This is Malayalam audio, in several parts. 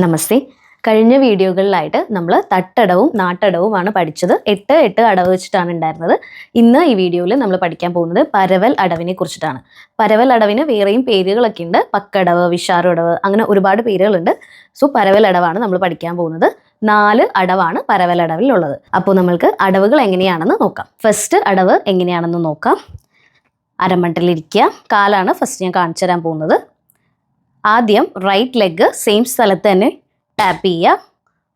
നമസ്തേ. കഴിഞ്ഞ വീഡിയോകളിലായിട്ട് നമ്മൾ തട്ടടവും നാട്ടടവുമാണ് പഠിച്ചത്. 8 അടവ് വെച്ചിട്ടാണ് ഉണ്ടായിരുന്നത്. ഇന്ന് ഈ വീഡിയോയിൽ നമ്മൾ പഠിക്കാൻ പോകുന്നത് പരവൽ അടവിനെ കുറിച്ചിട്ടാണ്. പരവൽ അടവിന് വേറെയും പേരുകളൊക്കെ ഉണ്ട്. പക്കടവ്, വിഷാറുടവ്, അങ്ങനെ ഒരുപാട് പേരുകളുണ്ട്. സോ പരവൽ അടവാണ് നമ്മൾ പഠിക്കാൻ പോകുന്നത്. 4 അടവാണ് പരവൽ അടവിലുള്ളത്. അപ്പോൾ നമ്മൾക്ക് അടവുകൾ എങ്ങനെയാണെന്ന് നോക്കാം. ഫസ്റ്റ് അടവ് എങ്ങനെയാണെന്ന് നോക്കാം. അരമണ്ടലിരിക്കുക. കാലാണ് ഫസ്റ്റ് ഞാൻ കാണിച്ചു തരാൻ പോകുന്നത്. ആദ്യം റൈറ്റ് ലെഗ് സെയിം സ്ഥലത്ത് തന്നെ ടാപ്പ് ചെയ്യുക.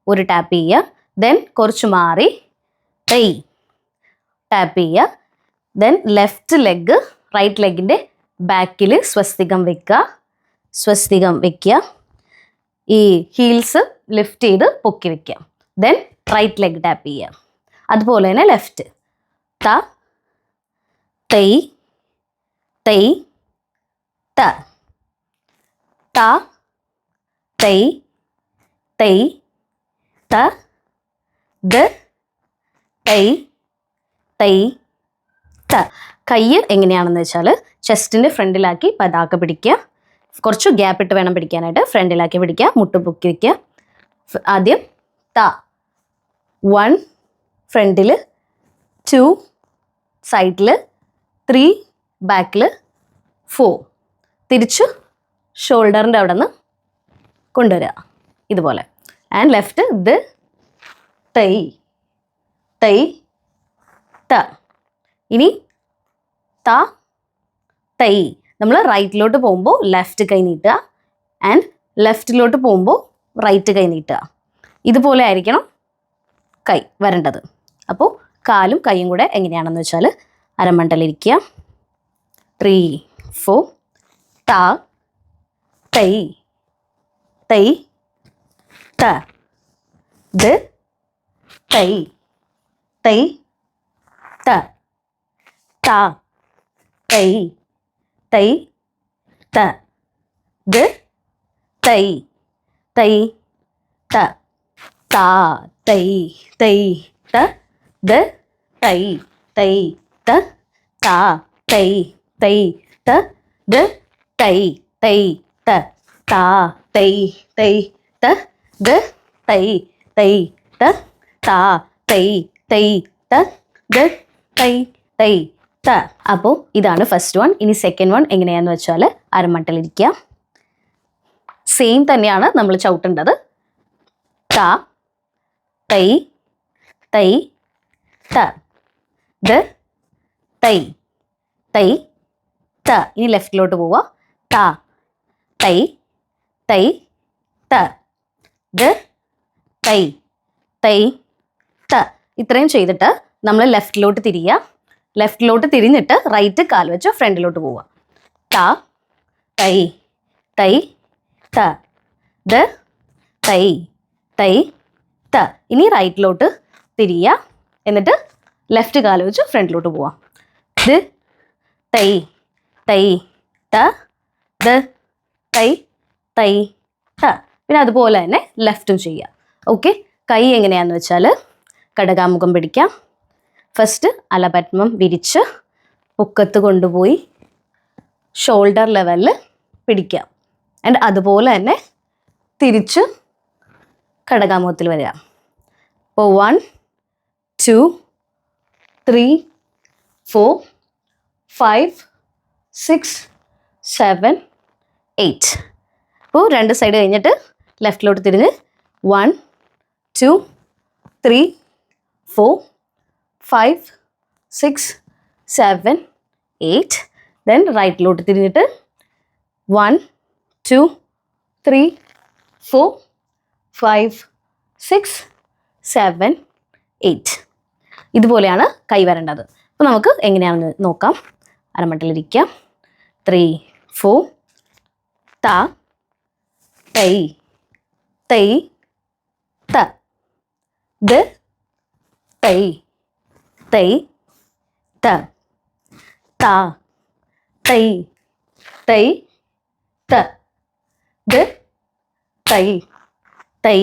ഒരു ടാപ്പ് ചെയ്യുക. ദെൻ കുറച്ച് മാറി ടാപ്പ് ചെയ്യുക. ദെൻ ലെഫ്റ്റ് ലെഗ് റൈറ്റ് ലെഗിൻ്റെ ബാക്കിൽ സ്വസ്തികം വെക്കുക. ഈ ഹീൽസ് ലിഫ്റ്റ് ചെയ്ത് പൊക്കി വെക്കുക. ദെൻ റൈറ്റ് ലെഗ് ടാപ്പ് ചെയ്യുക. അതുപോലെ തന്നെ ലെഫ്റ്റ് തൈ ത Ta, tei, ta, d, tei, ta. കൈ എങ്ങനെയാണെന്ന് വെച്ചാൽ ചെസ്റ്റിൻ്റെ ഫ്രണ്ടിലാക്കി പതാക പിടിക്കുക. കുറച്ച് ഗ്യാപ്പ് ഇട്ട് വേണം പിടിക്കാനായിട്ട്. ഫ്രണ്ടിലാക്കി പിടിക്കുക. മുട്ട് പൊക്കി വയ്ക്കുക. ആദ്യം ta, 1 ഫ്രണ്ടിൽ, 2 സൈഡിൽ, 3 ബാക്കിൽ, 4 തിരിച്ചു ഷോൾഡറിൻ്റെ അവിടെ നിന്ന് കൊണ്ടുവരിക ഇതുപോലെ. ആൻഡ് ലെഫ്റ്റ് ദ തൈ ത. ഇനി ത തൈ. നമ്മൾ റൈറ്റിലോട്ട് പോകുമ്പോൾ ലെഫ്റ്റ് കൈ നീട്ടുക. ആൻഡ് ലെഫ്റ്റിലോട്ട് പോകുമ്പോൾ റൈറ്റ് കൈ നീട്ടുക. ഇതുപോലെ ആയിരിക്കണം കൈ വരേണ്ടത്. അപ്പോൾ കാലും കൈയും കൂടെ എങ്ങനെയാണെന്ന് വെച്ചാൽ അരമണ്ടലിരിക്കുക. 3, 4 ta, tei, ta, d, tei, ta, ta, tei, ta, d, tei, ta, ta, tei, ta, d, tei, ta, ta, tei, ta, d, tei, ta, ta, ta, d, ta, ta, ta, d, ta. അപ്പോൾ ഇതാണ് ഫസ്റ്റ് വൺ. ഇനി സെക്കൻഡ് വൺ എങ്ങനെയാണെന്ന് വെച്ചാൽ അരമട്ടലിരിക്കുക. സെയിം തന്നെയാണ് നമ്മൾ ചവിട്ടേണ്ടത്. ta, tei, ta, d, tei, ta. ഇനി ലെഫ്റ്റിലോട്ട് പോവുക. ta, tei, ta, d, tei, ta. ഇത്രയും ചെയ്തിട്ട് നമ്മൾ ലെഫ്റ്റിലോട്ട് തിരിയുക. ലെഫ്റ്റിലോട്ട് തിരിഞ്ഞിട്ട് റൈറ്റ് കാൽ വെച്ച് ഫ്രണ്ടിലോട്ട് പോവുക. ta, tei, ta, d, tei, ta. ഇനി റൈറ്റിലോട്ട് തിരിയുക. എന്നിട്ട് ലെഫ്റ്റ് കാൽ വെച്ച് ഫ്രണ്ടിലോട്ട് പോവുക. d, tei, ta, d, tei, ta. പിന്നെ അതുപോലെ തന്നെ ലെഫ്റ്റും ചെയ്യുക. ഓക്കെ. കൈ എങ്ങനെയാണെന്ന് വെച്ചാൽ കടകാമുഖം പിടിക്കാം. ഫസ്റ്റ് അലപത്മം വിരിച്ച് പൊക്കത്ത് കൊണ്ടുപോയി ഷോൾഡർ ലെവലിൽ പിടിക്കാം. ആൻഡ് അതുപോലെ തന്നെ തിരിച്ച് കടകാമുഖത്തിൽ വരിക. അപ്പോൾ 1, 2, 3, 4, 5, 6, 7, 8. അപ്പോൾ 2 സൈഡ് കഴിഞ്ഞിട്ട് ലെഫ്റ്റിലോട്ട് തിരിഞ്ഞ് 1, 2, 3, 4, 5, 6, 7, 8. ദെൻ റൈറ്റിലോട്ട് തിരിഞ്ഞിട്ട് 1, 2, 3, 4, 5, 6, 7, 8. ഇതുപോലെയാണ് കൈ വരേണ്ടത്. അപ്പോൾ നമുക്ക് എങ്ങനെയാണെന്ന് നോക്കാം. അരമട്ടലിരിക്കുക. 3, 4 ta, tei, ta, d, tei, ta, ta, tei, ta, d, tei,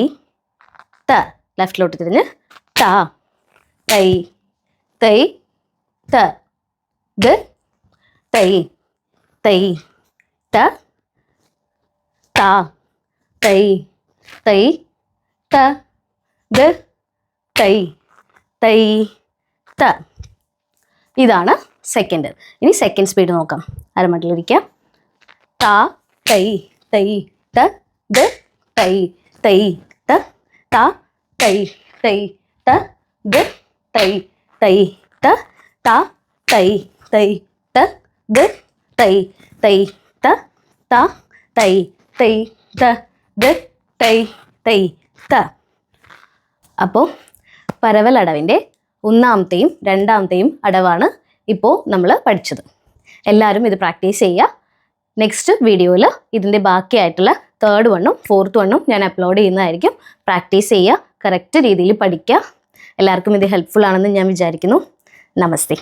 ta. ലെഫ്റ്റിലോട്ട് തിരിഞ്ഞ് ta, tei, ta, d, tei, ta, ta, tei, തൈ ത ദ തൈ തൈ ത. ഇതാണ് സെക്കൻഡ്. ഇനി സെക്കൻഡ് സ്പീഡ് നോക്കാം. അരമട്ടിലിരിക്കാം. ത തൈ തൈ ത ദ തൈ തൈ ത ത തൈ തൈ ത ദ തൈ തൈ ത ത തൈ തൈ ത ദ തൈ തൈ ത ത തൈ തൈ ത ദ തൈ തൈ ത. അപ്പോൾ പരവലടവിൻ്റെ ഒന്നാമത്തെയും രണ്ടാമത്തെയും അടവാണ് ഇപ്പോൾ നമ്മൾ പഠിച്ചത്. എല്ലാവരും ഇത് പ്രാക്ടീസ് ചെയ്യുക. നെക്സ്റ്റ് വീഡിയോയിൽ ഇതിൻ്റെ ബാക്കിയായിട്ടുള്ള തേർഡ് വണ്ണും ഫോർത്ത് വണ്ണും ഞാൻ അപ്ലോഡ് ചെയ്യുന്നതായിരിക്കും. പ്രാക്ടീസ് ചെയ്യുക, കറക്റ്റ് രീതിയിൽ പഠിക്കുക. എല്ലാവർക്കും ഇത് ഹെൽപ്ഫുൾ ആണെന്ന് ഞാൻ വിചാരിക്കുന്നു. നമസ്തേ.